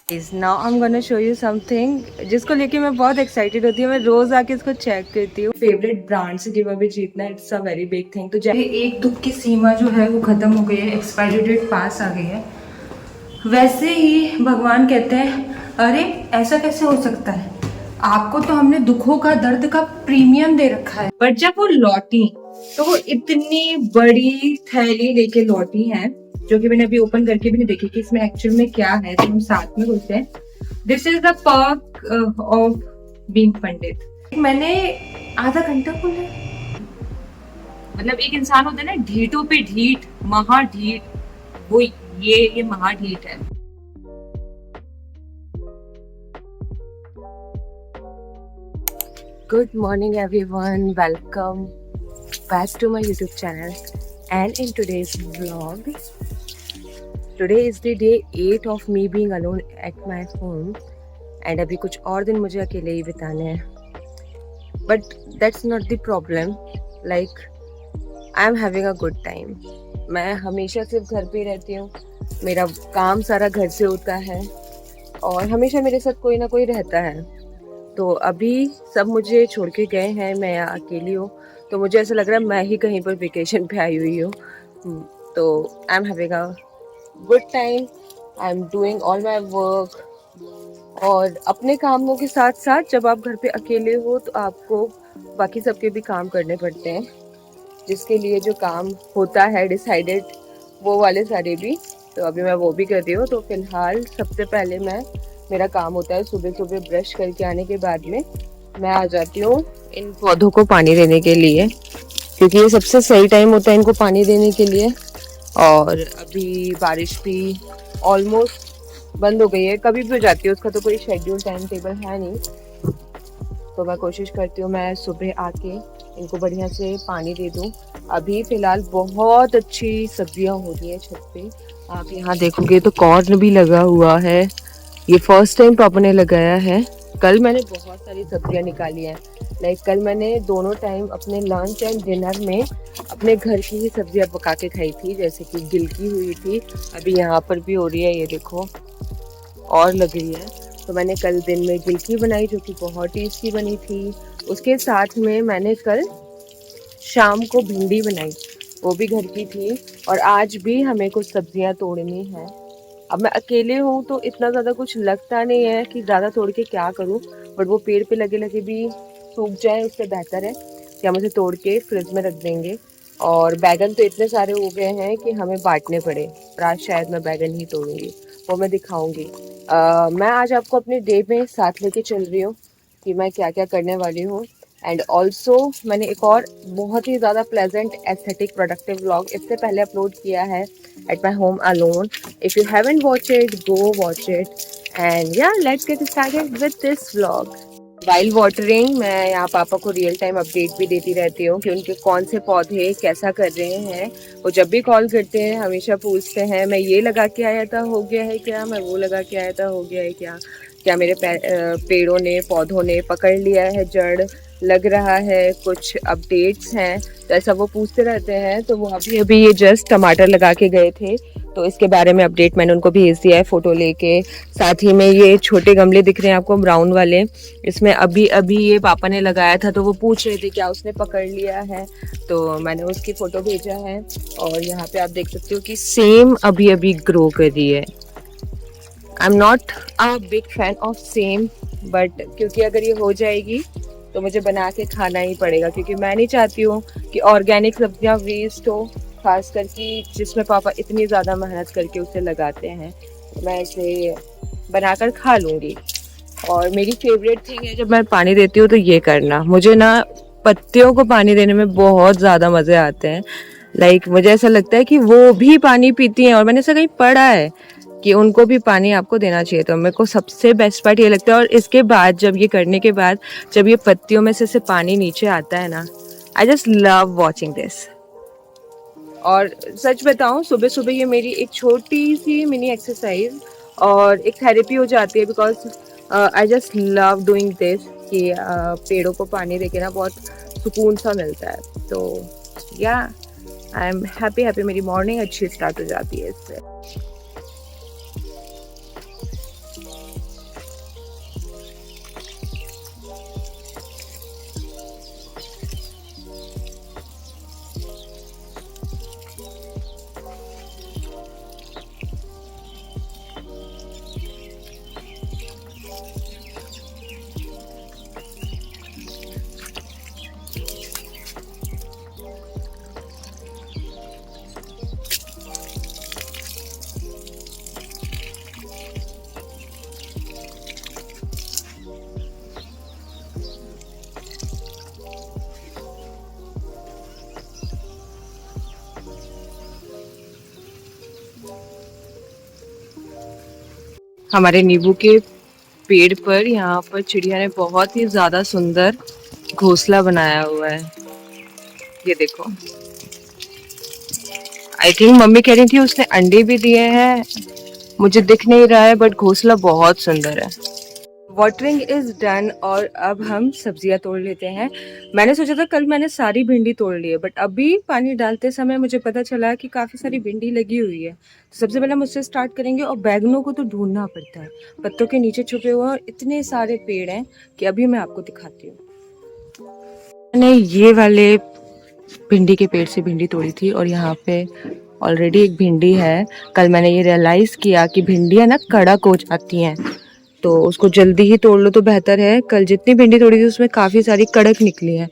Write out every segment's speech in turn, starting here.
Is now I am gonna show you something जिसको लेके मैं बहुत एक्साइटेड होती हूँ। मैं रोज आके इसको चेक करती हूँ। फेवरेट ब्रांड से गिव अवे जीतना it's a very big thing. तो जैसे एक दुख की सीमा जो है वो खत्म हो गई है, एक्सपायरी डेट पास आ गई है, वैसे ही भगवान कहते हैं अरे ऐसा कैसे हो सकता है, आपको तो हमने दुखों का दर्द का प्रीमियम दे रखा है। बट जब वो लौटी तो वो इतनी बड़ी थैली लेके लौटी है जो कि मैंने अभी ओपन करके भी नहीं देखी कि इसमें एक्चुअल में क्या है। तो हम साथ में घुसते हैं। This is the perk of being Pandit. मैंने आधा घंटा बोला, मतलब एक इंसान होता है ना ढीठों पे ढीठ, महा ढीठ, वो ये महा ढीठ है। Good morning everyone, welcome back to my YouTube channel and in today's vlog, today is the day 8 of me being alone at my home and अभी कुछ और दिन मुझे अकेले ही बिताने हैं। But that's not the problem, like I am having a good time। मैं हमेशा सिर्फ घर पे ही रहती हूँ, मेरा काम सारा घर से होता है और हमेशा मेरे साथ कोई ना कोई रहता है। तो अभी सब मुझे छोड़ के गए हैं, मैं यहाँ अकेली हूँ, तो मुझे ऐसा लग रहा है मैं ही कहीं पर वेकेशन पे आई हुई हूँ। तो I am having a good time, I am doing all my work. और अपने कामों के साथ साथ जब आप घर पे अकेले हो तो आपको बाकी सबके भी काम करने पड़ते हैं, जिसके लिए जो काम होता है डिसाइडेड वो वाले सारे भी। तो अभी मैं वो भी कर रही हूँ। तो फिलहाल सबसे पहले मेरा काम होता है सुबह सुबह ब्रश करके आने के बाद में मैं आ जाती हूँ इन पौधों को पानी देने के लिए, क्योंकि ये सबसे सही टाइम होता है इनको पानी देने के लिए। और अभी बारिश भी ऑलमोस्ट बंद हो गई है, कभी भी हो जाती है, उसका तो कोई शेड्यूल टाइम टेबल है नहीं। तो मैं कोशिश करती हूँ मैं सुबह आके इनको बढ़िया से पानी दे दूँ। अभी फ़िलहाल बहुत अच्छी सब्जियाँ हो रही हैं छत पे, आप यहाँ देखोगे तो कॉर्न भी लगा हुआ है। ये फर्स्ट टाइम पापा ने लगाया है। कल मैंने बहुत सारी सब्जियाँ निकाली हैं, लाइक कल मैंने दोनों टाइम अपने लंच एंड डिनर में अपने घर की ही सब्जियाँ पका के खाई थी, जैसे कि गिलकी हुई थी, अभी यहाँ पर भी हो रही है, ये देखो और लग रही है। तो मैंने कल दिन में गिलकी बनाई जो कि बहुत टेस्टी बनी थी। उसके साथ में मैंने कल शाम को भिंडी बनाई, वो भी घर की थी। और आज भी हमें कुछ सब्जियां तोड़नी है। अब मैं अकेले हूँ तो इतना ज़्यादा कुछ लगता नहीं है कि ज़्यादा तोड़ के क्या करूँ, बट वो पेड़ पे लगे लगे भी सूख जाए उससे बेहतर है कि हम उसे तोड़ के फ्रिज में रख देंगे। और बैगन तो इतने सारे हो गए हैं कि हमें बांटने पड़े, और आज शायद मैं बैगन ही तोड़ूंगी, वो मैं दिखाऊंगी। मैं आज आपको अपने डे में साथ लेके चल रही हूँ कि मैं क्या क्या करने वाली हूँ। एंड ऑल्सो मैंने एक और बहुत ही ज़्यादा प्लेजेंट एस्थेटिक प्रोडक्टिव व्लॉग इससे पहले अपलोड किया है at my home alone. If you haven't watch it, go watch it. And yeah let's get started with this vlog. Wild watering, मैं यहाँ पापा को रियल टाइम अपडेट भी देती रहती हूँ कि उनके कौन से पौधे कैसा कर रहे हैं। वो जब भी कॉल करते हैं हमेशा पूछते हैं मैं ये लगा के आया था हो गया है क्या, मैं वो लगा के आया था हो गया है क्या, क्या मेरे पेड़ों ने पौधों ने पकड़ लिया है जड़, लग रहा है कुछ अपडेट्स हैं, तो ऐसा वो पूछते रहते हैं। तो वो अभी अभी ये जस्ट टमाटर लगा के गए थे, तो इसके बारे में अपडेट मैंने उनको भेज दिया है फ़ोटो लेके। साथ ही में ये छोटे गमले दिख रहे हैं आपको ब्राउन वाले, इसमें अभी अभी ये पापा ने लगाया था, तो वो पूछ रहे थे क्या उसने पकड़ लिया है, तो मैंने उसकी फ़ोटो भेजा है। और यहाँ पे आप देख सकते हो कि सेम अभी अभी ग्रो कर रही है। I am not a big fan of same, but क्योंकि अगर ये हो जाएगी तो मुझे बना के खाना ही पड़ेगा, क्योंकि मैं नहीं चाहती हूँ कि ऑर्गेनिक सब्जियाँ वेस्ट हो, खास करके जिसमें पापा इतनी ज़्यादा मेहनत करके उसे लगाते हैं। मैं इसे बनाकर खा लूँगी। और मेरी फेवरेट थिंग है जब मैं पानी देती हूँ तो ये करना, मुझे ना पत्तियों को पानी देने में बहुत ज़्यादा मज़े आते हैं। लाइक मुझे ऐसा लगता है कि वो भी पानी पीती हैं, और मैंने ऐसा कहीं पढ़ा है कि उनको भी पानी आपको देना चाहिए। तो मेरे को सबसे बेस्ट पार्ट ये लगता है। और इसके बाद जब ये करने के बाद जब ये पत्तियों में से पानी नीचे आता है ना, आई जस्ट लव वॉचिंग दिस। और सच बताऊं सुबह सुबह ये मेरी एक छोटी सी मिनी एक्सरसाइज और एक थेरेपी हो जाती है, because I just love doing this कि पेड़ों को पानी देके ना बहुत सुकून सा मिलता है। तो या आई एम हैप्पी मेरी मॉर्निंग अच्छी स्टार्ट हो जाती है इससे। हमारे नींबू के पेड़ पर यहाँ पर चिड़िया ने बहुत ही ज्यादा सुंदर घोंसला बनाया हुआ है। ये देखो, आई थिंक मम्मी कह रही थी उसने अंडे भी दिए हैं, मुझे दिख नहीं रहा है, बट घोंसला बहुत सुंदर है। वाटरिंग इज डन और अब हम सब्जियां तोड़ लेते हैं। मैंने सोचा था कल मैंने सारी भिंडी तोड़ ली है, बट अभी पानी डालते समय मुझे पता चला कि काफ़ी सारी भिंडी लगी हुई है। तो सबसे पहले हम उससे स्टार्ट करेंगे, और बैगनों को तो ढूंढना पड़ता है, पत्तों के नीचे छुपे हुए और इतने सारे पेड़ हैं कि अभी मैं आपको दिखाती हूँ। मैंने ये वाले भिंडी के पेड़ से भिंडी तोड़ी थी और यहाँ पे ऑलरेडी एक भिंडी है। कल मैंने ये रियलाइज़ किया कि भिंडियाँ ना कड़क हो जाती हैं, तो उसको जल्दी ही तोड़ लो तो बेहतर है। कल जितनी भिंडी तोड़ी थी उसमें काफ़ी सारी कड़क निकली है,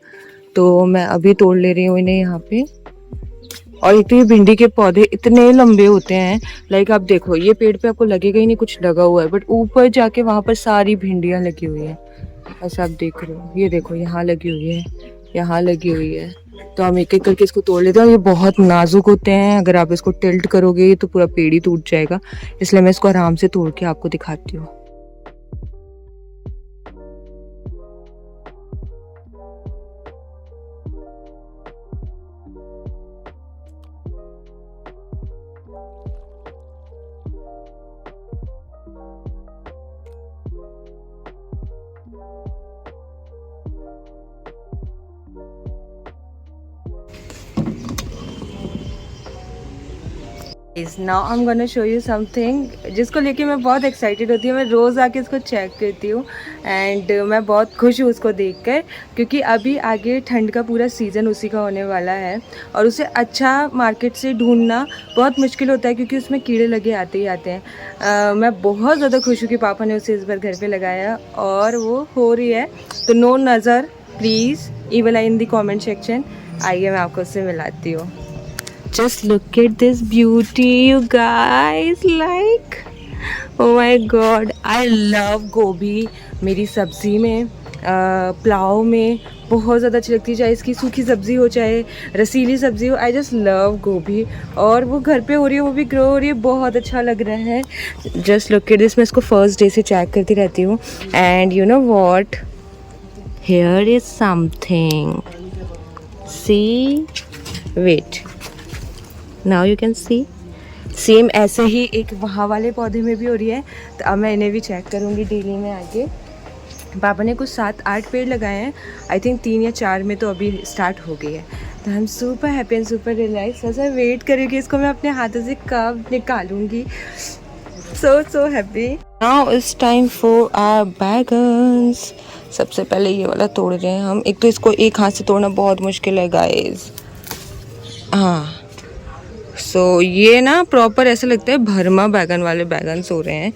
तो मैं अभी तोड़ ले रही हूँ इन्हें यहाँ पे। और एक तो ये भिंडी के पौधे इतने लंबे होते हैं, लाइक आप देखो ये पेड़ पे आपको लगेगा ही नहीं कुछ लगा हुआ है, बट ऊपर जाके वहाँ पर सारी भिंडियाँ लगी हुई है। ऐसा आप देख रहे हो, ये देखो यहाँ लगी हुई है, यहाँ लगी हुई है। तो हम एक एक करके इसको तोड़ लेते हैं। ये बहुत नाजुक होते हैं, अगर आप इसको टिल्ट करोगे तो पूरा पेड़ ही टूट जाएगा, इसलिए मैं इसको आराम से तोड़ के आपको दिखाती हूँ। Now I am gonna show you something जिसको लेके मैं बहुत एक्साइटेड होती हूँ। मैं रोज़ आके इसको चेक करती हूँ एंड मैं बहुत खुश हूँ उसको देखकर, क्योंकि अभी आगे ठंड का पूरा सीज़न उसी का होने वाला है और उसे अच्छा मार्केट से ढूंढना बहुत मुश्किल होता है, क्योंकि उसमें कीड़े लगे आते ही आते हैं। मैं बहुत ज़्यादा खुश हूँ कि पापा ने उसे इस बार घर पर लगाया और वो हो रही है। तो नो नज़र please even in the comment section, आइए मैं आपको उससे मिलाती हूँ। Just look at this beauty, you guys. Like, oh my god, I love गोभी। मेरी सब्ज़ी में पुलाव में बहुत ज़्यादा अच्छी लगती है, चाहे इसकी सूखी सब्ज़ी हो चाहे रसीली सब्ज़ी हो। आई जस्ट लव गोभी, और वो घर पे हो रही है, वो भी ग्रो हो रही है, बहुत अच्छा लग रहा है। Just look at this. मैं इसको फर्स्ट डे से चेक करती रहती हूँ and you know what, here is something, see wait, now you can see. Same ऐसे ही एक वहाँ वाले पौधे में भी हो रही है, तो अब मैं इन्हें भी चेक करूँगी डेली में आके। पापा ने कुछ 7-8 पेड़ लगाए हैं, आई थिंक 3 या 4 में तो अभी स्टार्ट हो गई है। तो I am super happy and super relax. ऐसा वेट करेगी इसको मैं अपने हाथों से कब निकालूंगी। So happy. Now it's time for our बैगन्स। सबसे पहले ये वाला तोड़ रहे हैं हम। एक तो इसको एक हाथ से तोड़ना बहुत मुश्किल है गाइज। हाँ, सो ये ना प्रॉपर ऐसा लगता है भरमा बैगन वाले बैगन हो रहे हैं,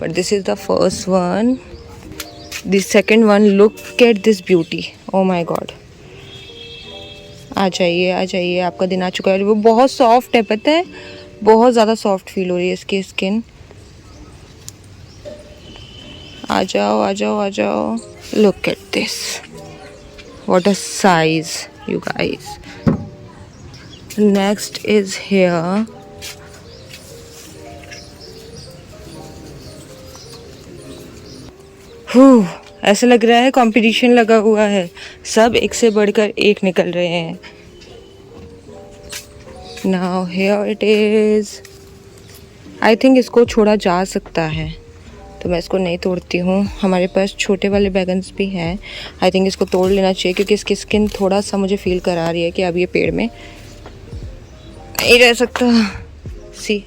but this is the first one. This second one, look at this beauty, oh my god. आ जाइए, आपका दिन आ चुका है। वो बहुत सॉफ्ट है, पता है, बहुत ज़्यादा सॉफ्ट फील हो रही है इसकी स्किन। आ जाओ। Look at this, what a size you guys. Next is here. ऐसा लग रहा है कंपटीशन लगा हुआ है, सब एक से बढ़कर एक निकल रहे हैं। Now here it is. I think इसको छोड़ा जा सकता है, तो मैं इसको नहीं तोड़ती हूँ। हमारे पास छोटे वाले बैगन्स भी हैं, आई थिंक इसको तोड़ लेना चाहिए, क्योंकि इसकी स्किन थोड़ा सा मुझे फील करा रही है कि अब ये पेड़ में नहीं रह सकता। सी,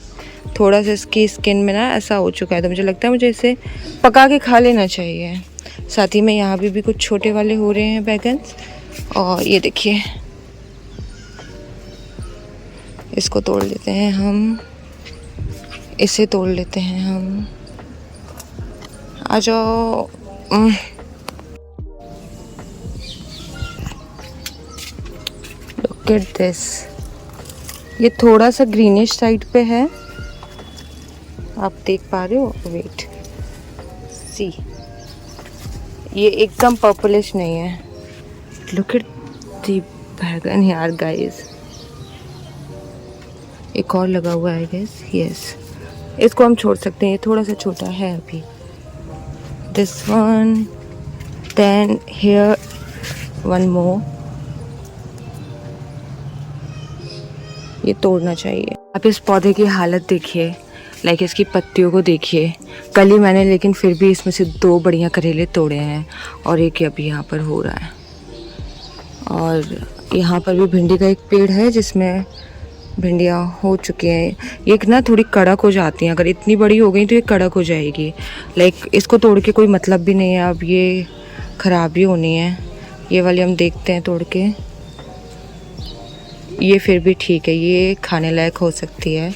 थोड़ा सा इसकी स्किन में ना ऐसा हो चुका है, तो मुझे लगता है मुझे इसे पका के खा लेना चाहिए। साथ ही में यहाँ भी कुछ छोटे वाले हो रहे हैं बैगन्स, और ये देखिए, इसको तोड़ लेते हैं हम, इसे तोड़ लेते हैं हम। आ जाओ। Look at this. ये थोड़ा सा ग्रीनिश साइड पे है, आप देख पा रहे हो, वेट सी, ये एकदम पर्पलिश नहीं है। लुक एट द बैगन यार गाइस। एक और लगा हुआ है गाइस, यस। इसको हम छोड़ सकते हैं, ये थोड़ा सा छोटा है अभी। This one, then here one more, ये तोड़ना चाहिए। आप इस पौधे की हालत देखिए, लाइक इसकी पत्तियों को देखिए। कल ही मैंने लेकिन फिर भी इसमें से 2 बढ़िया करेले तोड़े हैं और एक अभी यहाँ पर हो रहा है। और यहाँ पर भी भिंडी का एक पेड़ है जिसमें भिंडियाँ हो चुकी हैं। ये एक ना थोड़ी कड़क हो जाती हैं, अगर इतनी बड़ी हो गई तो ये कड़क हो जाएगी। लाइक इसको तोड़ के कोई मतलब भी नहीं है, अब ये ख़राब ही होनी है। ये वाली हम देखते हैं तोड़ के, ये फिर भी ठीक है, ये खाने लायक हो सकती है।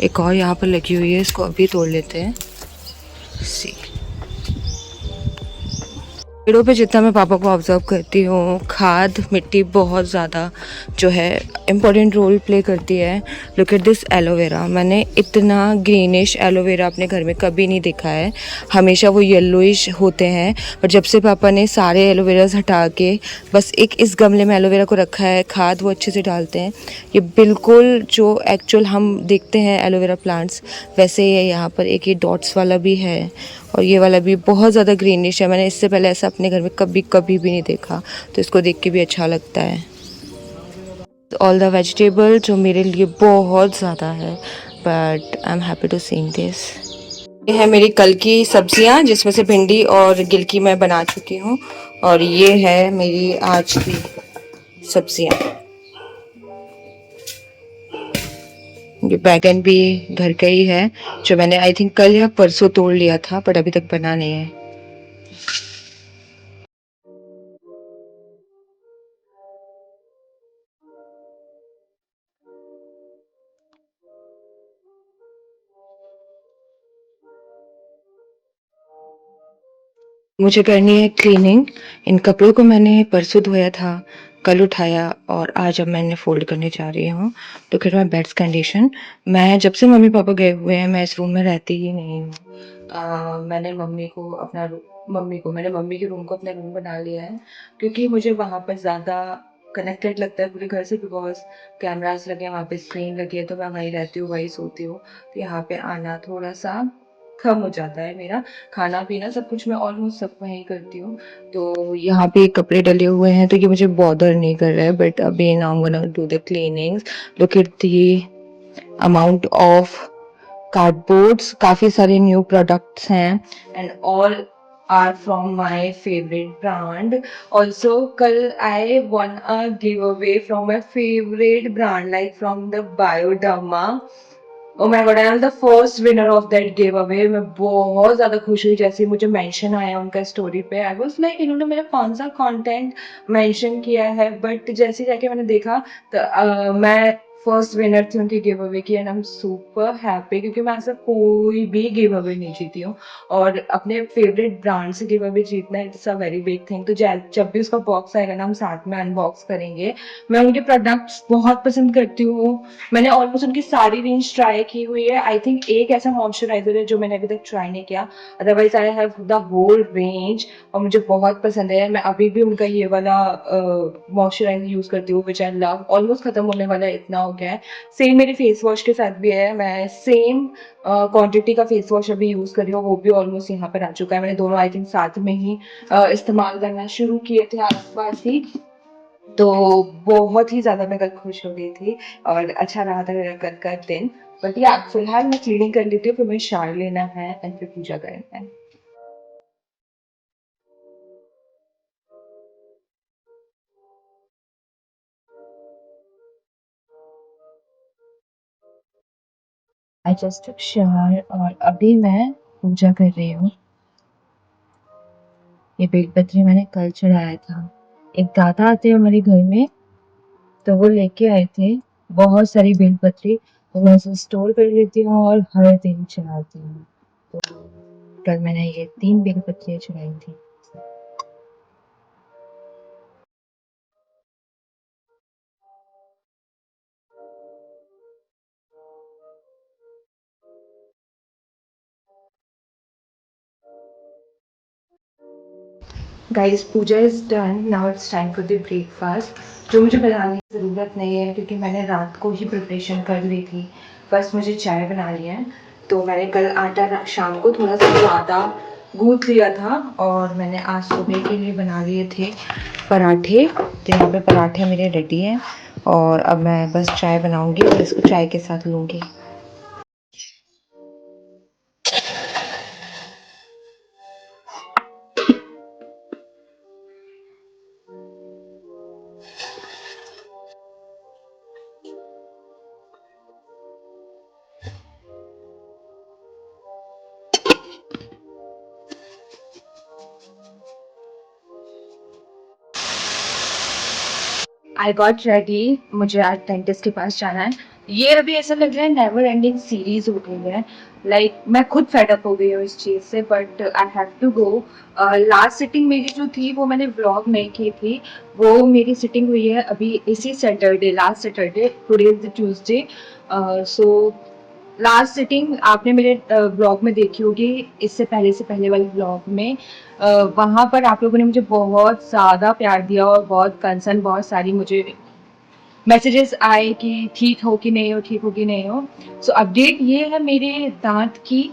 एक और यहाँ पर लगी हुई है, इसको अभी तोड़ लेते हैं। सी पेड़ों पे जितना मैं पापा को ऑब्जर्व करती हूँ, खाद मिट्टी बहुत ज़्यादा जो है इम्पोर्टेंट रोल प्ले करती है। लुक एट दिस एलोवेरा, मैंने इतना ग्रीनिश एलोवेरा अपने घर में कभी नहीं देखा है। हमेशा वो येलोइश होते हैं, पर जब से पापा ने सारे एलोवेराज हटा के बस एक इस गमले में एलोवेरा को रखा है, खाद वो अच्छे से डालते हैं, ये बिल्कुल जो एक्चुअल हम देखते हैं एलोवेरा प्लांट्स वैसे ही है। यहाँ पर एक ये डॉट्स वाला भी है और ये वाला भी बहुत ज़्यादा ग्रीनिश है। मैंने इससे पहले ऐसा अपने घर में कभी कभी भी नहीं देखा, तो इसको देख के भी अच्छा लगता है। ऑल द वेजिटेबल जो मेरे लिए बहुत ज़्यादा है, but I am happy to seeing this. ये है मेरी कल की सब्जियां, जिसमें से भिंडी और गिलकी मैं बना चुकी हूँ, और ये है मेरी आज की सब्जियां। ये बैगन भी घर का ही है, जो मैंने आई थिंक कल या परसों तोड़ लिया था, बट अभी तक बना नहीं है। मुझे करनी है क्लीनिंग। इन कपड़ों को मैंने परसों धोया था, कल उठाया और आज अब मैंने फोल्ड करने जा रही हूँ। तो फिर मैं बेड्स कंडीशन, मैं जब से मम्मी पापा गए हुए हैं मैं इस रूम में रहती ही नहीं हूँ। मैंने मम्मी के रूम को अपना रूम बना लिया है, क्योंकि मुझे वहाँ पर ज़्यादा कनेक्टेड लगता है पूरे घर से, बिकॉज कैमरास लगे हैं, वहाँ पे स्क्रीन लगी है, तो मैं वहीं रहती हूँ, वहीं सोती हूँ। तो यहाँ पे आना थोड़ा सा कम हो जाता है मेरा। खाना पीना सब कुछ मैं ऑलमोस्ट सब वहीं करती हूँ। तो यहाँ पे कपड़े डले हुए हैं, तो ये मुझे बॉदर नहीं कर रहा है, बट अभी now I am gonna do the cleanings. Look at the amount of cardboards, काफी सारे न्यू प्रोडक्ट्स हैं, and all are from my favorite brand. Also, kal I won a giveaway from my favorite brand, like from the Bioderma. Oh my God, I am the first winner of that give away. मैं बहुत ज्यादा खुश हुई जैसे ही मुझे mention आया उनका story पे। आई वाज लाइक इन्होंने मेरा कौन सा कंटेंट मेंशन किया है, बट जैसे जाके मैंने देखा तो मैं फर्स्ट विनर थी उनकी गिव अवे की, and I am super happy, क्योंकि मैं ऐसा कोई भी गिव अवे नहीं जीती हूँ। और अपने फेवरेट ब्रांड से गिव अवे जीतना it's a very big thing. तो जब भी उसका बॉक्स आएगा ना, हम साथ में अनबॉक्स करेंगे। मैं उनके प्रोडक्ट्स बहुत पसंद करती हूँ, मैंने ऑलमोस्ट उनकी सारी रेंज ट्राई की हुई है। आई थिंक एक ऐसा मॉइस्चराइजर है जो मैंने अभी तक ट्राई नहीं किया, otherwise I have the whole range, और मुझे बहुत पसंद है। मैं अभी भी उनका ये वाला मॉइस्चराइजर यूज करती हूँ, विच आई लव। ऑलमोस्ट खत्म होने वाला है, इतना हो गया है। सेम मेरे फेस वॉश के साथ भी है, मैं सेम क्वांटिटी का फेस वॉश अभी यूज कर रही हूँ, वो भी ऑलमोस्ट यहाँ पर आ चुका है। मैंने दोनों आई थिंक साथ में ही इस्तेमाल करना शुरू किए थे आसपास ही। तो बहुत ही ज़्यादा मैं कल खुश हो गई थी, और अच्छा रहा था मेरा कल का दिन। बट या फिलहाल मैं क्लीनिंग कर लेती हूँ, फिर मुझे शावर लेना है एंड फिर पूजा करना है। आई जस्ट टुक शावर और अभी मैं पूजा कर रही हूँ। ये बेलपत्री मैंने कल चढ़ाया था। एक दादा आते हैं हमारे घर में, तो वो लेके आए थे बहुत सारी बेलपत्री, तो मैं उसे स्टोर कर लेती हूँ और हर दिन चढ़ाती हूँ। तो कल मैंने ये 3 बेलपत्रियाँ चढ़ाई थी। Guys, puja is done, now it's time for the breakfast, जो मुझे बनाने की ज़रूरत नहीं है क्योंकि मैंने रात को ही प्रिपरेशन कर ली थी। बस मुझे चाय बनानी है। तो मैंने कल आटा शाम को थोड़ा सा ज़्यादा गूँथ लिया था और मैंने आज सुबह के लिए बना लिए थे पराठे। तो यहाँ पे पराठे मेरे रेडी हैं और अब मैं बस चाय बनाऊंगी और इसको चाय के साथ लूँगी। आई गॉट रेडी, मुझे आज डेंटिस्ट के पास जाना है। ये अभी ऐसा लग रहा है नेवर एंडिंग सीरीज हो गई है। मैं खुद फेडअप हो गई हूँ इस चीज़ से, but I have to go. Last sitting मेरी जो थी वो मैंने व्लॉग नहीं की थी। वो मेरी सिटिंग हुई है अभी इसी Saturday, last Saturday, today is the Tuesday. So last sitting आपने मेरे ब्लॉग में देखी होगी, इससे पहले वाले ब्लॉग में। वहाँ पर आप लोगों ने मुझे बहुत ज़्यादा प्यार दिया और बहुत कंसर्न, बहुत सारी मुझे मैसेजेस आए कि ठीक हो कि नहीं हो, ठीक हो कि नहीं हो। सो अपडेट ये है मेरे दांत की।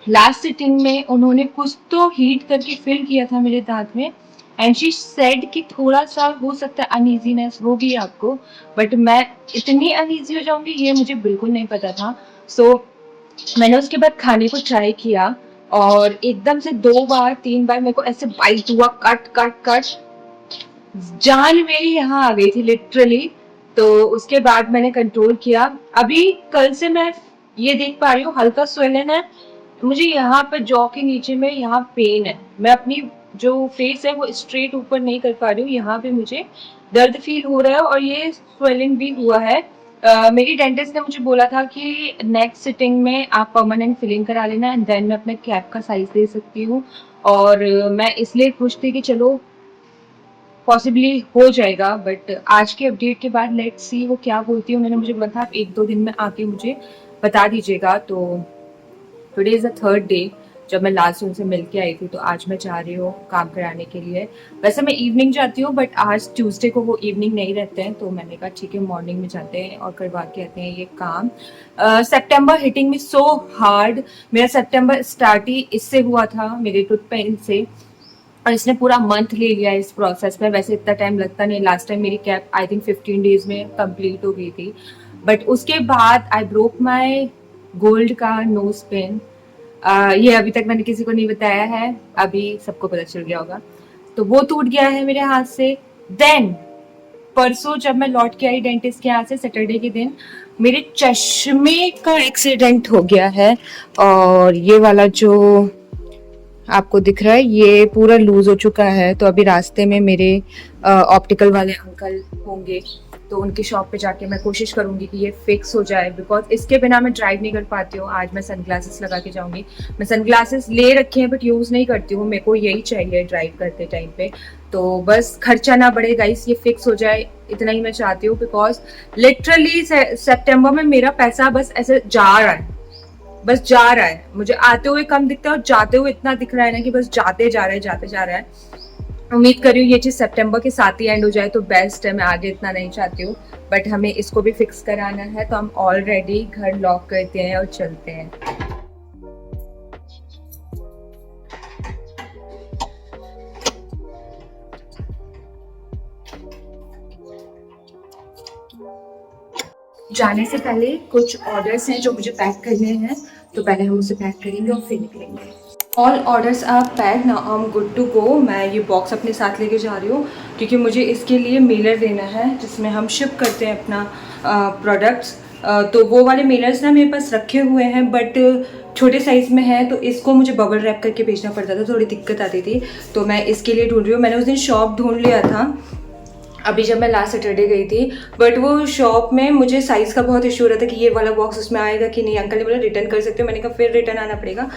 लास्ट सिटिंग में उन्होंने कुछ तो हीट करके फिल किया था मेरे दांत में, एंड शी सेड कि थोड़ा सा हो सकता है अनईजीनेस होगी आपको, बट मैं इतनी अनईजी हो जाऊंगी ये मुझे बिल्कुल नहीं पता था। सो मैंने उसके बाद खाने को ट्राई किया और एकदम से 2 बार 3 बार मेरे को ऐसे बाइट हुआ, कट कट कट, जान मेरी यहाँ आ गई थी लिटरली। तो उसके बाद मैंने कंट्रोल किया। अभी कल से मैं ये देख पा रही हूँ हल्का स्वेलन है मुझे यहाँ पर, जॉ के नीचे में यहाँ पेन है। मैं अपनी जो फेस है वो स्ट्रेट ऊपर नहीं कर पा रही हूँ, यहाँ पे मुझे दर्द फील हो रहा है और ये स्वेलिंग भी हुआ है। मेरी डेंटिस्ट ने मुझे बोला था कि नेक्स्ट सिटिंग में आप परमानेंट फिलिंग करा लेना एंड देन मैं अपने कैप का साइज दे सकती हूँ। और मैं इसलिए खुश थी कि चलो पॉसिबली हो जाएगा, बट आज के अपडेट के बाद लेट्स सी वो क्या बोलती है। उन्होंने मुझे बोला था आप 1-2 दिन में आके मुझे बता दीजिएगा। तो today is the third day जब मैं लास्ट उनसे मिल के आई थी, तो आज मैं जा रही हूँ काम कराने के लिए। वैसे मैं इवनिंग जाती हूँ बट आज ट्यूसडे को वो इवनिंग नहीं रहते हैं, तो मैंने कहा ठीक है मॉर्निंग में जाते हैं और करवा के आते हैं ये काम। सितंबर हिटिंग मी सो हार्ड। मेरा सितंबर स्टार्ट ही इससे हुआ था, मेरे टूथ पेन से, और इसने पूरा मंथ ले लिया इस प्रोसेस में। वैसे इतना टाइम लगता नहीं, लास्ट टाइम मेरी कैप आई थिंक 15 डेज में कंप्लीट हो गई थी। बट उसके बाद आई ब्रोक माई गोल्ड का नोज पिन। ये अभी तक मैंने किसी को नहीं बताया है, अभी सबको पता चल गया होगा। तो वो टूट गया है मेरे हाथ से। देन परसों जब मैं लौट के आई डेंटिस्ट के यहाँ से सैटरडे के दिन, मेरे चश्मे का एक्सीडेंट हो गया है और ये वाला जो आपको दिख रहा है ये पूरा लूज हो चुका है। तो अभी रास्ते में मेरे ऑप्टिकल वाले अंकल होंगे, तो उनकी शॉप पे जाके मैं कोशिश करूंगी कि ये फिक्स हो जाए, बिकॉज इसके बिना मैं ड्राइव नहीं कर पाती हूँ। आज मैं सनग्लासेस लगा के जाऊंगी। मैं सनग्लासेस ले रखे हैं बट यूज़ नहीं करती हूँ, मेरे को यही चाहिए ड्राइव करते टाइम पे। तो बस खर्चा ना बढ़े गाइस, ये फिक्स हो जाए इतना ही मैं चाहती हूँ, बिकॉज लिटरली सितंबर में मेरा पैसा बस ऐसे जा रहा है, बस जा रहा है। मुझे आते हुए कम दिखता है और जाते हुए इतना दिख रहा है ना कि बस जाते जा रहा है, जाते जा रहा है। उम्मीद कर रही हूँ ये चीज़ सितंबर के साथ ही एंड हो जाए तो बेस्ट है। मैं आगे इतना नहीं चाहती हूँ, बट हमें इसको भी फिक्स कराना है। तो हम ऑलरेडी घर लॉक करते हैं और चलते हैं। जाने से पहले कुछ ऑर्डर्स हैं जो मुझे पैक करने हैं, तो पहले हम उसे पैक करेंगे और फिर निकलेंगे। ऑल ऑर्डर्स आर पैक ना, I am good to go. मैं ये बॉक्स अपने साथ लेके जा रही हूँ क्योंकि मुझे इसके लिए मेलर देना है जिसमें हम शिप करते हैं अपना प्रोडक्ट्स। तो वो वाले मेलर्स ना मेरे पास रखे हुए हैं बट छोटे साइज़ में है, तो इसको मुझे बबल रैप करके भेजना पड़ता था, थोड़ी दिक्कत आती थी। तो मैं इसके लिए ढूंढ रही हूँ। मैंने उस दिन शॉप ढूंढ लिया था अभी जब मैं लास्ट सैटरडे गई थी, बट वो शॉप में मुझे साइज़ का बहुत इशू हो रहा था कि ये वाला बॉक्स उसमें आएगा कि नहीं। अंकल ने बोला रिटर्न कर सकते हो, मैंने कहा फिर रिटर्न आना पड़ेगा।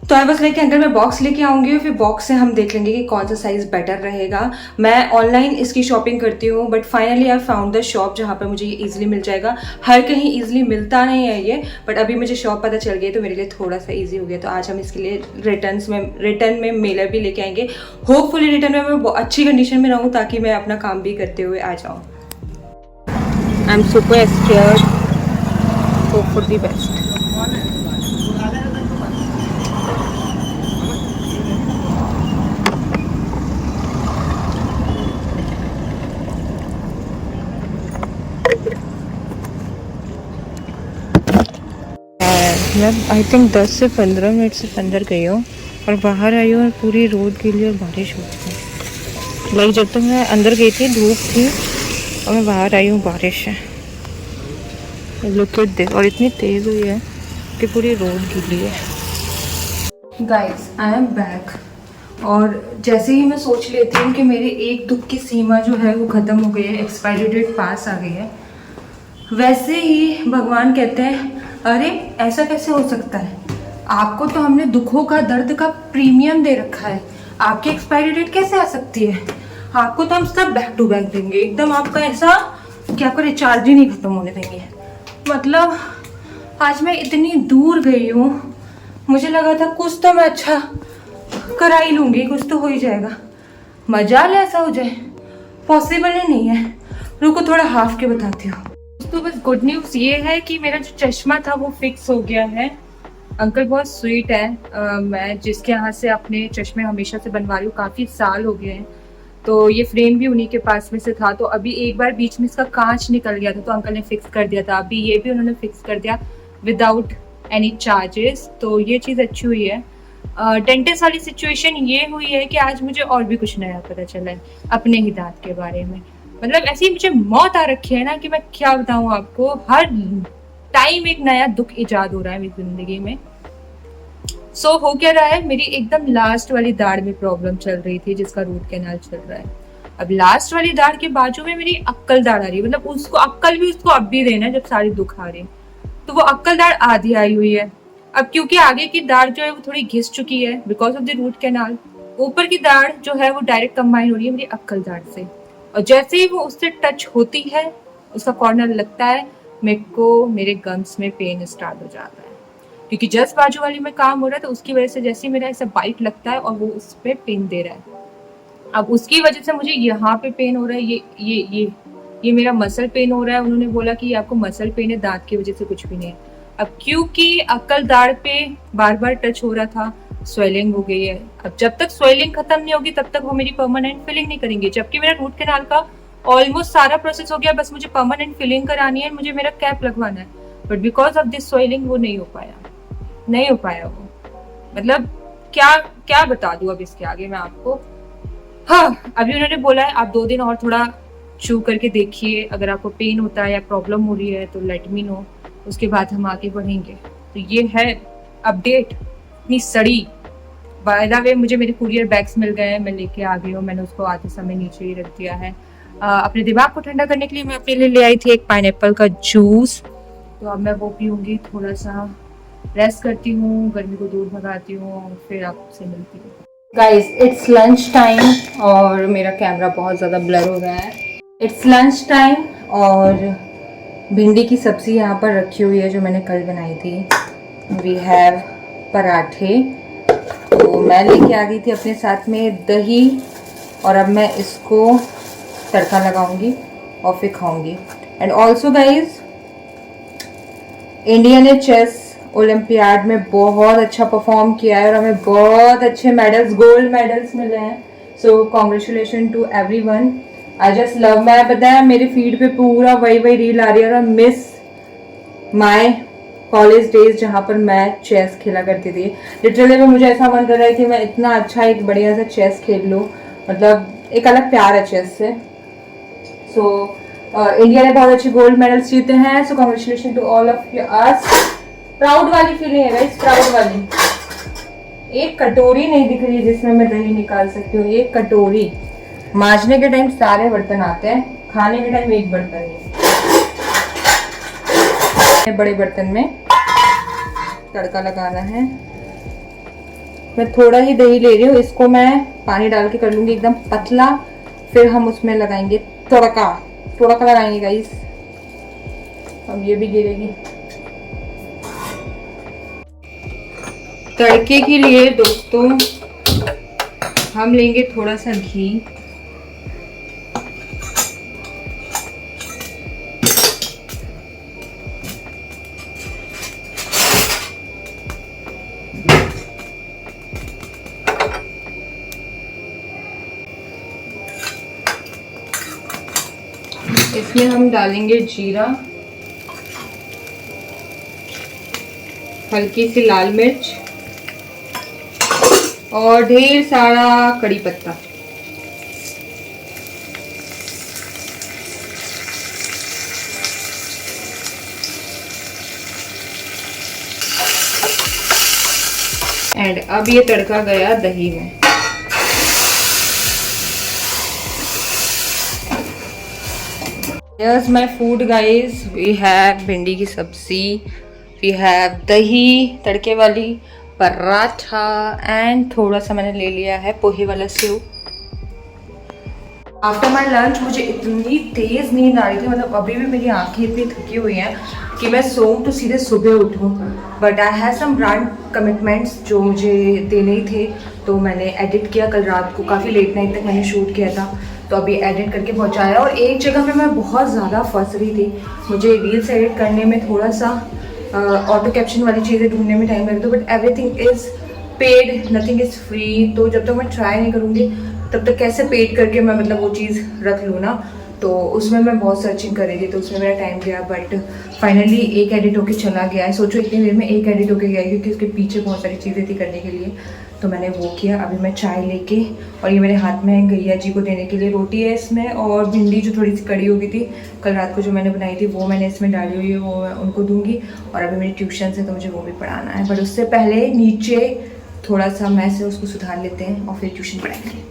तो आई बस लाइक अंकल मैं बॉक्स लेके आऊँगी, फिर बॉक्स से हम देख लेंगे कि कौन सा साइज़ बेटर रहेगा। मैं ऑनलाइन इसकी शॉपिंग करती हूँ but finally I found the shop जहाँ पर मुझे ये ईजिली मिल जाएगा। हर कहीं ईजिली मिलता नहीं है ये, बट अभी मुझे शॉप पता चल गई तो मेरे लिए थोड़ा सा ईजी हो गया। तो आज हम इसके लिए रिटर्न में मेलर भी लेके आएंगे। होपफुली रिटर्न में मैं अच्छी कंडीशन में रहूँ ताकि मैं अपना काम भी करते हुए आ जाऊँ। आई am super scared. Hope for the best. मैं आई थिंक 10 से 15 मिनट से अंदर गई हूँ और बाहर आई हूँ और पूरी रोड के लिए बारिश हो गई। लाइक जब तक मैं अंदर गई थी धूप थी और मैं बाहर आई हूँ बारिश है। लुक एट दिस, और इतनी तेज़ हुई है कि पूरी रोड गीली है। गाइस आई एम बैक, और जैसे ही मैं सोच लेती हूँ कि मेरे एक दुख की सीमा जो है वो ख़त्म हो गई है, एक्सपायरी डेट पास आ गई है, वैसे ही भगवान कहते हैं अरे ऐसा कैसे हो सकता है, आपको तो हमने दुखों का दर्द का प्रीमियम दे रखा है, आपकी एक्सपायरी डेट कैसे आ सकती है, आपको तो हम सब बैक टू बैक देंगे एकदम, आपका ऐसा कि आपका रिचार्ज ही नहीं खत्म होने देंगे। मतलब आज मैं इतनी दूर गई हूँ, मुझे लगा था कुछ तो मैं अच्छा करा ही लूँगी, कुछ तो हो ही जाएगा, मजाल ऐसा हो जाए, पॉसिबल ही नहीं है। रुको थोड़ा हाफ के बताती हूँ। तो बस गुड न्यूज़ ये है कि मेरा जो चश्मा था वो फिक्स हो गया है। अंकल बहुत स्वीट है, मैं जिसके यहाँ से अपने चश्मे हमेशा से बनवा रही हूँ, काफ़ी साल हो गए हैं, तो ये फ्रेम भी उन्हीं के पास में से था, तो अभी एक बार बीच में इसका कांच निकल गया था तो अंकल ने फिक्स कर दिया था, अभी ये भी उन्होंने फिक्स कर दिया विदाउट एनी चार्जेस, तो ये चीज़ अच्छी हुई है। डेंटिस्ट वाली सिचुएशन ये हुई है कि आज मुझे और भी कुछ नया पता चला है अपने ही दांत के बारे में। मतलब ऐसी मुझे मौत आ रखी है ना कि मैं क्या बताऊँ आपको, हर टाइम एक नया दुख ईजाद हो रहा है मेरी जिंदगी में। सो हो क्या रहा है, मेरी एकदम लास्ट वाली दाढ़ में प्रॉब्लम चल रही थी जिसका रूट कैनाल चल रहा है। अब लास्ट वाली दाढ़ के बाजू में मेरी अक्कल दाढ़ आ रही है, मतलब उसको अक्कल भी उसको अब भी देना है जब सारी दुख आ रही है, तो वो अक्कल दाढ़ आधी आई हुई है। अब क्योंकि आगे की दाढ़ जो है वो थोड़ी घिस चुकी है because of the root canal, ऊपर की दाढ़ जो है वो डायरेक्ट कंबाइन हो रही है मेरी अक्कल दाढ़ से, और जैसे ही वो उससे टच होती है उसका कॉर्नर लगता है, मेरे को मेरे गम्स में पेन स्टार्ट हो जाता है, क्योंकि जस्ट बाजू वाली में काम हो रहा है तो उसकी वजह से जैसे ही मेरा ऐसा बाइट लगता है और वो उस पर पेन दे रहा है। अब उसकी वजह से मुझे यहाँ पे पेन हो रहा है, ये मेरा मसल पेन हो रहा है। उन्होंने बोला कि आपको मसल पेन है, दांत की वजह से कुछ भी नहीं है। अब क्योंकि अक्कल दाढ़ पे बार बार टच हो रहा था, स्वेलिंग हो गई है। अब जब तक स्वेलिंग खत्म नहीं होगी तब तक वो मेरी परमानेंट फिलिंग नहीं करेंगे, जबकि मेरा रूट कैनाल का ऑलमोस्ट सारा प्रोसेस हो गया, बस मुझे परमानेंट फिलिंग करानी है, मुझे मेरा कैप लगवाना है, but because of this swelling वो नहीं हो पाया वो। मतलब क्या क्या बता दूं अब इसके आगे मैं आपको। हाँ, अभी उन्होंने बोला है आप 2 दिन और थोड़ा चू करके देखिए, अगर आपको पेन होता है या प्रॉब्लम हो रही है तो लेट मी नो, उसके बाद हम आगे बढ़ेंगे। तो ये है अपडेट इतनी सड़ी। बाय द वे मुझे मेरे कुरियर बैग्स मिल गए हैं, मैं लेके आ गई हूँ, मैंने उसको आते समय नीचे ही रख दिया है। अपने दिमाग को ठंडा करने के लिए मैं अपने लिए ले आई थी एक पाइनएप्पल का जूस, तो अब मैं वो पीऊँगी, थोड़ा सा रेस्ट करती हूँ, गर्मी को दूर भगाती हूँ और फिर आपसे मिलती हूँ। गाइस इट्स लंच टाइम और मेरा कैमरा बहुत ज़्यादा ब्लर हो रहा है। इट्स लंच टाइम और भिंडी की सब्ज़ी यहाँ पर रखी हुई है जो मैंने कल बनाई थी। वी हैव पराठे, तो मैं लेके आ गई थी अपने साथ में दही, और अब मैं इसको तड़का लगाऊंगी और फिर खाऊंगी। एंड ऑल्सो गाइज, इंडिया ने चेस ओलंपियाड में बहुत अच्छा परफॉर्म किया है और हमें बहुत अच्छे मेडल्स, गोल्ड मेडल्स मिले हैं। So congratulation to everyone. I just love, मैं बताया मेरे फीड पे पूरा वही रील आ रही है, और मिस माय कॉलेज डेज जहाँ पर मैं चेस खेला करती थी। लिटरली में मुझे ऐसा मन कर रहा है कि मैं इतना अच्छा एक बढ़िया सा चेस खेल लूँ, मतलब एक अलग प्यार है चेस से। सो इंडिया ने बहुत अच्छे गोल्ड मेडल्स जीते हैं, so congratulation to all of us. Proud वाली फीलिंग है गाइस, प्राउड वाली। एक कटोरी नहीं दिख रही है जिसमें मैं दही निकाल सकती हूँ, एक कटोरी। मांजने के टाइम सारे बर्तन आते हैं, खाने के टाइम एक बर्तन नहीं। बड़े बर्तन में तड़का लगाना है। मैं थोड़ा ही दही ले रही हूँ, इसको मैं पानी डाल के कर लूंगी एकदम पतला, फिर हम उसमें लगाएंगे तड़का लगाएंगे गाइस। अब ये भी गिरेगी। तड़के के लिए दोस्तों हम लेंगे थोड़ा सा घी, इसमें हम डालेंगे जीरा, हल्की सी लाल मिर्च और ढेर सारा कड़ी पत्ता। एंड अब ये तड़का गया दही में। Here's my food guys. We have भिंडी की सब्जी, we have दही तड़के वाली, पराठा एंड थोड़ा सा मैंने ले लिया है पोहे वाला सेव। आफ्टर माई लंच मुझे इतनी तेज़ नींद आ रही थी, मतलब अभी भी मेरी आंखें इतनी थकी हुई हैं कि मैं सोऊं तो सीधे सुबह उठूं, but I have some brand commitments जो मुझे देने ही थे, तो मैंने एडिट किया कल रात को, काफ़ी लेट नाइट तक मैंने शूट किया था, तो अभी एडिट करके पहुंचाया। और एक जगह पे मैं बहुत ज़्यादा फंस रही थी, मुझे रील्स एडिट करने में थोड़ा सा ऑटो कैप्शन वाली चीज़ें ढूंढने में टाइम लगता है, but everything is paid, nothing is free. तो जब तक मैं ट्राई नहीं करूँगी तब तक कैसे पेड करके मैं मतलब वो चीज़ रख लूँ ना, तो उसमें मैं बहुत सर्चिंग कर रही थी, तो उसमें मेरा टाइम गया, बट फाइनली एक एडिट होके चला गया है। सोचो इतनी देर में एक एडिट होके गया है, क्योंकि उसके पीछे बहुत सारी चीज़ें थी करने के लिए, तो मैंने वो किया। अभी मैं चाय लेके, और ये मेरे हाथ में गैया जी को देने के लिए रोटी है इसमें, और भिंडी जो थोड़ी सी कड़ी हो गई थी कल रात को जो मैंने बनाई थी वो मैंने इसमें डाली हुई है, वो मैं उनको दूंगी। और अभी मेरी ट्यूशन है तो मुझे वो भी पढ़ाना है, बट उससे पहले नीचे थोड़ा सा मैथ है उसको सुधार लेते हैं और फिर ट्यूशन पढ़ाएंगे।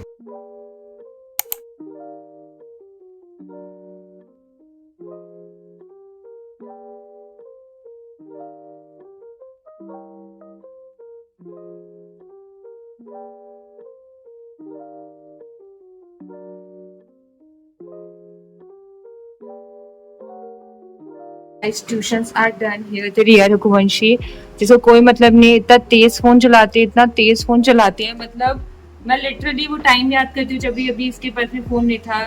Tuitions are done here the Riya Raghuvanshi, जिसको कोई मतलब नहीं, इतना तेज फोन चलाते हैं, इतना तेज फोन चलाते हैं, मतलब मैं लिटरली वो टाइम याद करती हूँ जब भी अभी इसके पास में फोन नहीं था,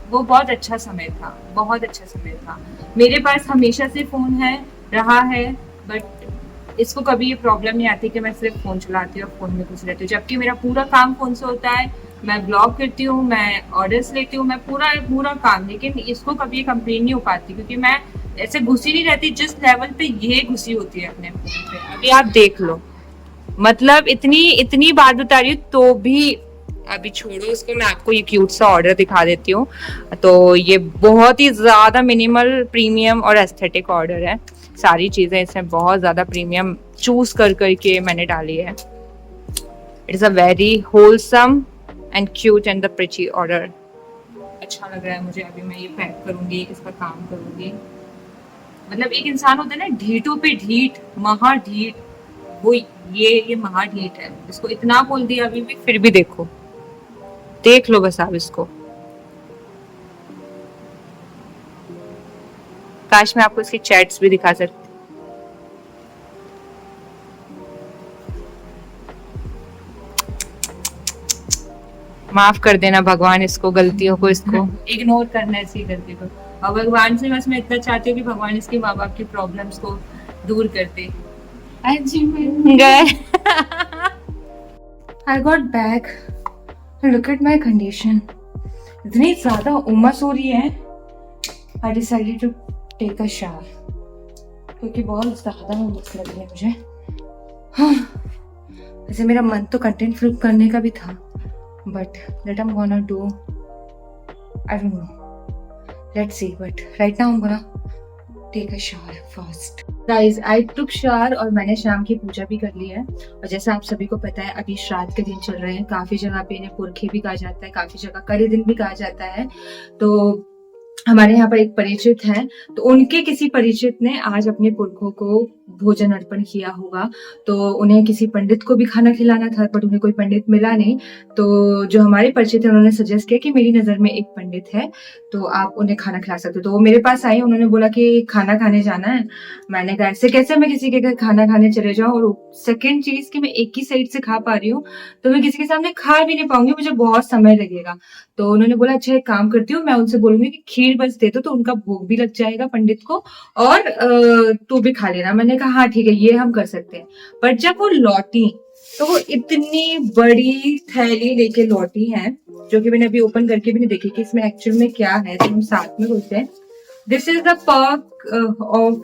वो बहुत अच्छा समय था, बहुत अच्छा समय था। मेरे पास हमेशा से फोन है, रहा है, बट इसको कभी ये प्रॉब्लम नहीं आती कि मैं सिर्फ फोन चलाती हूँ और फोन में घुस रहती हूँ, जबकि मेरा पूरा काम फोन से होता है। मैं ब्लॉग करती हूँ, मैं ऑर्डर्स लेती हूँ, मैं पूरा काम, लेकिन इसको कभी ये कंप्लेन नहीं हो पाती, क्योंकि मैं ऐसे घुसी नहीं रहती जिस लेवल पे ये घुसी होती है अपने फोन पे। अभी आप देख लो, मतलब इतनी बात बता रही हूँ तो भी, अभी छोड़ो उसको, मैं आपको ये क्यूट सा ऑर्डर दिखा देती हूँ। तो ये बहुत ही ज्यादा मिनिमल, प्रीमियम और एस्थेटिक ऑर्डर है। सारी चीजें इसमें बहुत ज्यादा प्रीमियम चूज करके मैंने डाली है। It is a very wholesome and cute and the pretty order. अच्छा लग रहा है मुझे। अभी मैं ये पैक करूंगी, इसका काम करूंगी। मतलब एक इंसान होता है ना ढीठों पे ढीठ, महा ढीठ, वो ये महा ढीठ है। इसको इतना बोल दिया अभी भी, फिर भी देखो, देख लो बस आप इसको। काश मैं आपको इसकी चैट्स भी दिखा सकती। माफ कर देना भगवान इसको, गलतियों को, इसको इग्नोर करना है इसी गलती को। और भगवान से बस मैं इतना चाहती हूँ कि भगवान इसके माँ बाप की प्रॉब्लम्स को दूर कर दे। I got back. Look at my condition. इतनी ज्यादा उमस हो रही है। I decided to take a shower. क्योंकि बहुत ज्यादा उमस लग रही है मुझे। हाँ, वैसे मेरा मन तो कंटेंट फिल्म करने का भी था, but that I'm gonna do, I don't know, let's see, but right now I'm gonna take a shower first. Guys, I took shower और मैंने शाम की पूजा भी कर ली है। और जैसा आप सभी को पता है अभी श्राद्ध के दिन चल रहे हैं, काफी जगह पे इन्हें पुरखे भी कहा जाता है, काफी जगह कड़े दिन भी कहा जाता है। तो हमारे यहाँ पर एक परिचित है, तो उनके किसी परिचित ने आज अपने पुरखों को भोजन अर्पण किया होगा, तो उन्हें किसी पंडित को भी खाना खिलाना था, बट उन्हें कोई पंडित मिला नहीं। तो जो हमारे परिचित है उन्होंने सजेस्ट किया कि मेरी नजर में एक पंडित है, तो आप उन्हें खाना खिला सकते हो। तो वो मेरे पास आई, उन्होंने बोला कि खाना खाने जाना है। मैंने कहा ऐसे कैसे मैं किसी के घर खाना खाने चले जाऊँ, और सेकेंड चीज कि मैं एक ही साइड से खा पा रही हूँ, तो मैं किसी के सामने खा भी नहीं पाऊंगी, मुझे बहुत समय लगेगा। तो उन्होंने बोला अच्छा एक काम करती हूँ, मैं उनसे बोलूंगी कि खीर बस दे दो, तो उनका भोग भी लग जाएगा पंडित को, और तू भी खा लेना। मैंने कहा हाँ ठीक है, ये हम कर सकते हैं। बट जब वो लौटी तो वो इतनी बड़ी थैली लेके लौटी है, जो कि मैंने अभी ओपन करके भी नहीं देखी कि इसमें एक्चुअल में क्या है, तो हम साथ में बोलते हैं। This is the perk of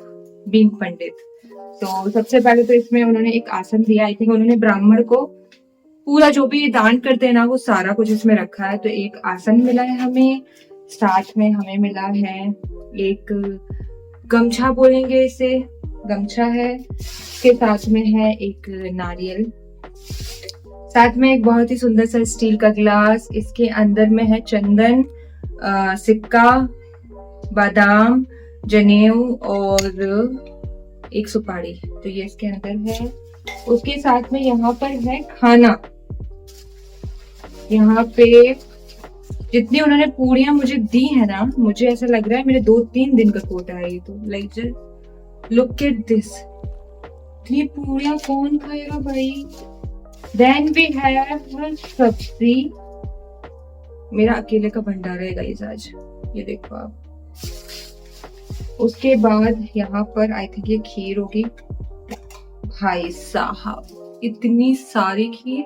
being Pandit. तो सबसे पहले तो इसमें उन्होंने एक आसन दिया, आई थिंक उन्होंने ब्राह्मण को पूरा जो भी दान करते हैं ना वो सारा कुछ इसमें रखा है। तो एक आसन मिला है हमें, साथ में हमें मिला है एक गमछा, बोलेंगे इसे, गमछा है। इसके साथ में है एक नारियल, साथ में एक बहुत ही सुंदर सा स्टील का गिलास, इसके अंदर में है चंदन, सिक्का, बादाम, जनेऊ और एक सुपारी। तो ये इसके अंदर है। उसके साथ में यहाँ पर है खाना। यहाँ पे जितनी उन्होंने पूड़ियां मुझे दी है ना, मुझे ऐसा लग रहा है मेरे 2-3 दिन का कोटा है ये। तो like just look at this, ये पूड़ियां कौन खाएगा भाई। देन वी हैव सब्जी, मेरा अकेले का भंडारा है गाइस आज, ये देखो आप। उसके बाद यहाँ पर आई थिंक ये खीर होगी। भाई साहब इतनी सारी खीर,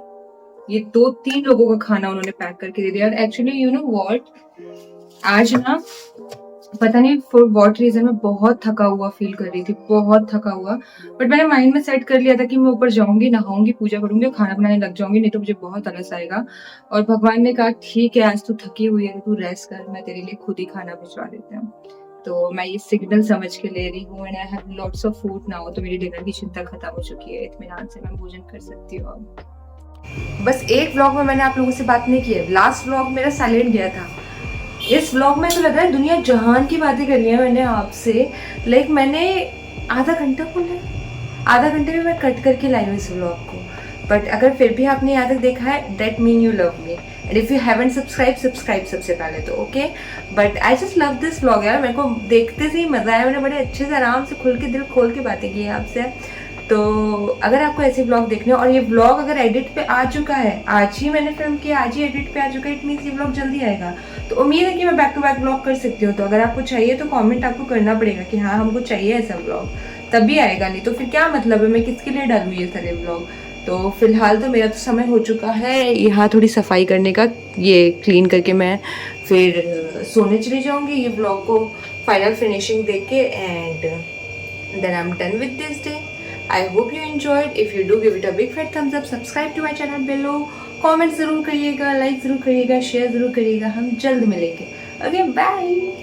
ये 2-3 लोगों का खाना उन्होंने पैक करके दे दिया। एक्चुअली यू नो व्हाट, आज ना पता नहीं फॉर व्हाट रीजन मैं बहुत थका हुआ फील कर रही थी, बहुत थका हुआ। बट मैंने माइंड में सेट कर लिया था कि मैं ऊपर जाऊंगी, नहाऊंगी, पूजा करूंगी, खाना बनाने लग जाऊंगी, नहीं तो मुझे बहुत आलस आएगा। और भगवान ने कहा ठीक है आज तू थकी हुई है, तू रेस्ट कर, मैं तेरे लिए खुद ही खाना भिजवा देता हूँ। तो मैं ये सिग्नल समझ के ले रही हूँ। And I have lots of food now, तो मेरी डिनर की चिंता खत्म हो चुकी है, इत्मीनान से मैं भोजन कर सकती हूँ अब। बस एक व्लॉग में मैंने आप लोगों से बात नहीं की है, लास्ट व्लॉग मेरा साइलेंट गया था। इस व्लॉग में तो लग रहा है दुनिया जहान की बातें कर ली है मैंने आपसे। लाइक मैंने आधा घंटा बोला, आधा घंटे में मैं कट करके लाई हूँ इस व्लॉग को। बट अगर फिर भी आपने यहाँ तक देखा है, that mean you love me. And if you haven't subscribe सबसे पहले तो okay. But I just love this vlog यार, मेरे को देखते से ही मजा आया। मैंने बड़े अच्छे से आराम से खुल के दिल खोल के बातें की है आपसे। तो अगर आपको ऐसे व्लॉग देखने, और ये व्लॉग अगर एडिट पे आ चुका है, आज ही मैंने फिल्म किया, आज ही एडिट पे आ चुका है, इट मीन्स ये व्लॉग जल्दी आएगा। तो उम्मीद है कि मैं बैक टू बैक व्लॉग कर सकती हूँ। तो अगर आपको चाहिए तो कमेंट आपको करना पड़ेगा कि हाँ हमको चाहिए ऐसा व्लॉग, तभी आएगा, नहीं तो फिर क्या मतलब है, मैं किसके लिए डालूँ ये सारे व्लॉग। तो फिलहाल तो मेरा तो समय हो चुका है यहाँ थोड़ी सफाई करने का, ये क्लीन करके मैं फिर सोने चली जाऊँगी ये व्लॉग को फाइनल फिनिशिंग दे के। And then I am done with this day. I hope you enjoyed. If you do, give it a big fat thumbs up. Subscribe to my channel below. Comment जरूर करिएगा, like जरूर करिएगा, share जरूर करिएगा। हम जल्द मिलेंगे। Okay, bye.